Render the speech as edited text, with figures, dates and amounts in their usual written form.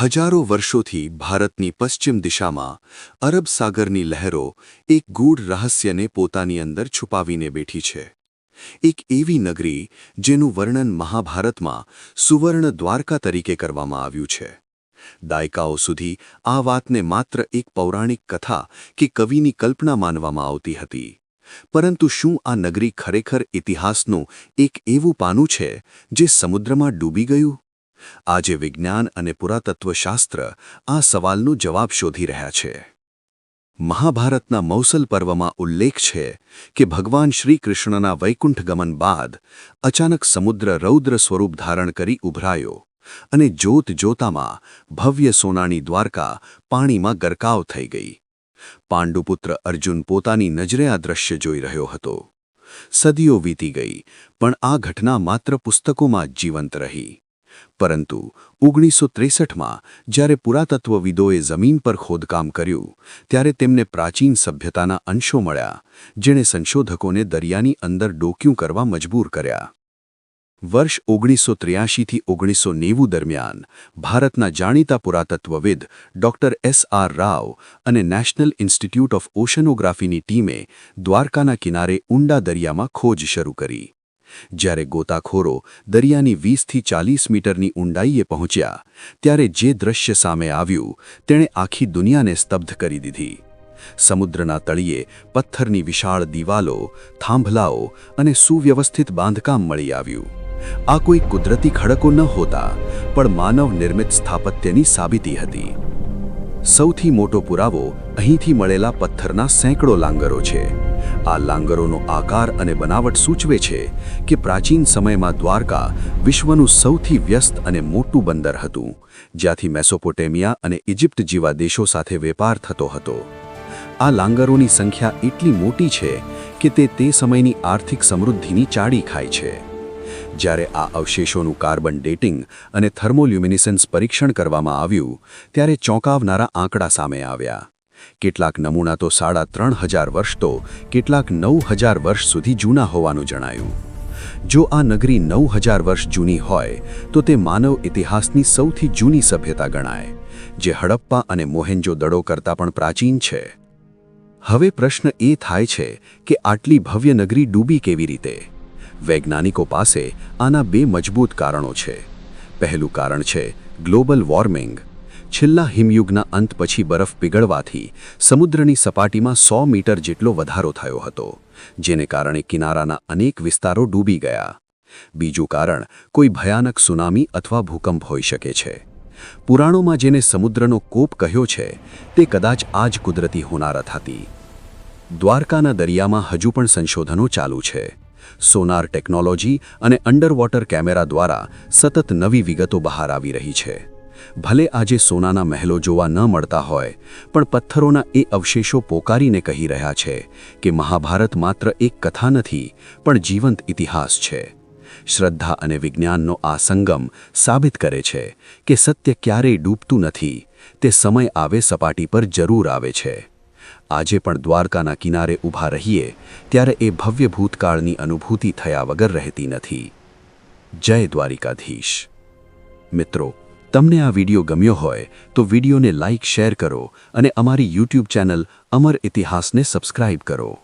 હજારો વર્ષોથી ભારતની પશ્ચિમ દિશામાં અરબ સાગરની લહેરો એક ગૂઢ રહસ્યને પોતાની અંદર છુપાવીને બેઠી છે. એક એવી નગરી જેનું વર્ણન મહાભારતમાં સુવર્ણ દ્વારકા તરીકે કરવામાં આવ્યું છે. દાયકાઓ સુધી આ વાતને માત્ર એક પૌરાણિક કથા કે કવિની કલ્પના માનવામાં આવતી હતી. પરંતુ શું આ નગરી ખરેખર ઇતિહાસનું એક એવું પાનું છે જે સમુદ્રમાં ડૂબી ગયું? આજે વિજ્ઞાન અને પુરાતત્વશાસ્ત્ર આ સવાલનો જવાબ શોધી રહ્યા છે. મહાભારતના મૌસલ પર્વમાં ઉલ્લેખ છે કે ભગવાન શ્રી કૃષ્ણના વૈકુંઠ ગમન બાદ અચાનક સમુદ્ર રૌદ્ર સ્વરૂપ ધારણ કરી ઉભરાયો અને જોત જોતામાં ભવ્ય સોનાની દ્વારકા પાણીમાં ગરકાવ થઈ ગઈ. પાંડુપુત્ર અર્જુન પોતાની નજરે આ દ્રશ્ય જોઈ રહ્યો હતો. સદીઓ વીતી ગઈ, પણ આ ઘટના માત્ર પુસ્તકોમાં જ જીવંત રહી. પરંતુ 1963માં જ્યારે પુરાતત્વવિદોએ જમીન પર ખોદકામ કર્યું, ત્યારે તેમને પ્રાચીન સભ્યતાના અંશો મળ્યા, જેણે સંશોધકોને દરિયાની અંદર ડોકિયું કરવા મજબૂર કર્યા. વર્ષ 1983થી 1990 દરમિયાન ભારતના જાણીતા પુરાતત્વવિદ ડોક્ટર S.R. રાવ અને નેશનલ ઇન્સ્ટિટ્યૂટ ઓફ ઓશનોગ્રાફીની ટીમે દ્વારકાના કિનારે ઊંડા દરિયામાં ખોજ શરૂ કરી. જ્યારે ગોતાખોરો દરિયાની 20થી 40 મીટરની ઊંડાઈએ પહોંચ્યા, ત્યારે જે દૃશ્ય સામે આવ્યું તેણે આખી દુનિયાને સ્તબ્ધ કરી દીધી. સમુદ્રના તળિયે પથ્થરની વિશાળ દિવાલો, થાંભલાઓ અને સુવ્યવસ્થિત બાંધકામ મળી આવ્યું. આ કોઈ કુદરતી ખડકો ન હોતા, પણ માનવ નિર્મિત સ્થાપત્યની સાબિતી હતી. સૌથી મોટો પુરાવો અહીંથી મળેલા પથ્થરના સેંકડો લાંગરો છે. આ લાંગરોનો આકાર અને બનાવટ સૂચવે છે કે પ્રાચીન સમયમાં દ્વારકા વિશ્વનું સૌથી વ્યસ્ત અને મોટું બંદર હતું, જ્યાંથી મેસોપોટેમિયા અને ઇજિપ્ત જેવા દેશો સાથે વેપાર થતો હતો. આ લાંગરોની સંખ્યા એટલી મોટી છે કે તે સમયની આર્થિક સમૃદ્ધિની ચાડી ખાય છે. જ્યારે આ અવશેષોનું કાર્બન ડેટિંગ અને થર્મોલ્યુમિનિસન્સ પરીક્ષણ કરવામાં આવ્યું, ત્યારે ચોંકાવનારા આંકડા સામે આવ્યા. કેટલાક નમૂના તો 3500 વર્ષ તો કેટલાક 9000 વર્ષ સુધી જૂના હોવાનું જણાયું. જો આ નગરી 9000 વર્ષ જૂની હોય, તો તે માનવ ઇતિહાસની સૌથી જૂની સભ્યતા ગણાય, જે હડપ્પા અને મોહેન્જો-દડો કરતાં પણ પ્રાચીન છે. હવે પ્રશ્ન એ થાય છે કે આટલી ભવ્ય નગરી ડૂબી કેવી રીતે? વૈજ્ઞાનિકો પાસે આના બે મજબૂત કારણો છે. પહેલું કારણ છે ગ્લોબલ વોર્મિંગ. છેલ્લા હિમયુગના અંત પછી બરફ પીગળવાથી સમુદ્રની સપાટીમાં 100 મીટર જેટલો વધારો થયો હતો, જેને કારણે કિનારાના અનેક વિસ્તારો ડૂબી ગયા. બીજું કારણ કોઈ ભયાનક સુનામી અથવા ભૂકંપ હોઈ શકે છે. પુરાણોમાં જેને સમુદ્રનો કોપ કહ્યો છે, તે કદાચ આ જ કુદરતી હોનારત હતી. દ્વારકાના દરિયામાં હજુ પણ સંશોધનો ચાલુ છે. સોનાર ટેકનોલોજી અને અંડરવોટર કેમેરા દ્વારા સતત નવી વિગતો બહાર આવી રહી છે. ભલે આજે સોનાના મહેલો જોવા ન મળતા હોય, પણ પથ્થરોના એ અવશેષો પોકારીને કહી રહ્યા છે કે મહાભારત માત્ર એક કથા નથી, પણ જીવંત ઇતિહાસ છે. શ્રદ્ધા અને વિજ્ઞાનનો આ સંગમ સાબિત કરે છે કે સત્ય ક્યારેય ડૂબતું નથી, તે સમય આવે સપાટી પર જરૂર આવે છે. આજે પણ દ્વારકાના કિનારે ઊભા રહીએ ત્યારે એ ભવ્ય ભૂતકાળની અનુભૂતિ થયા વગર રહેતી નથી. જય દ્વારિકાધીશ. મિત્રો, તમને આ વિડિયો ગમ્યો હોય તો વિડિયોને લાઇક, શેર કરો અને અમારી YouTube ચેનલ અમર ઇતિહાસને સબસ્ક્રાઇબ કરો.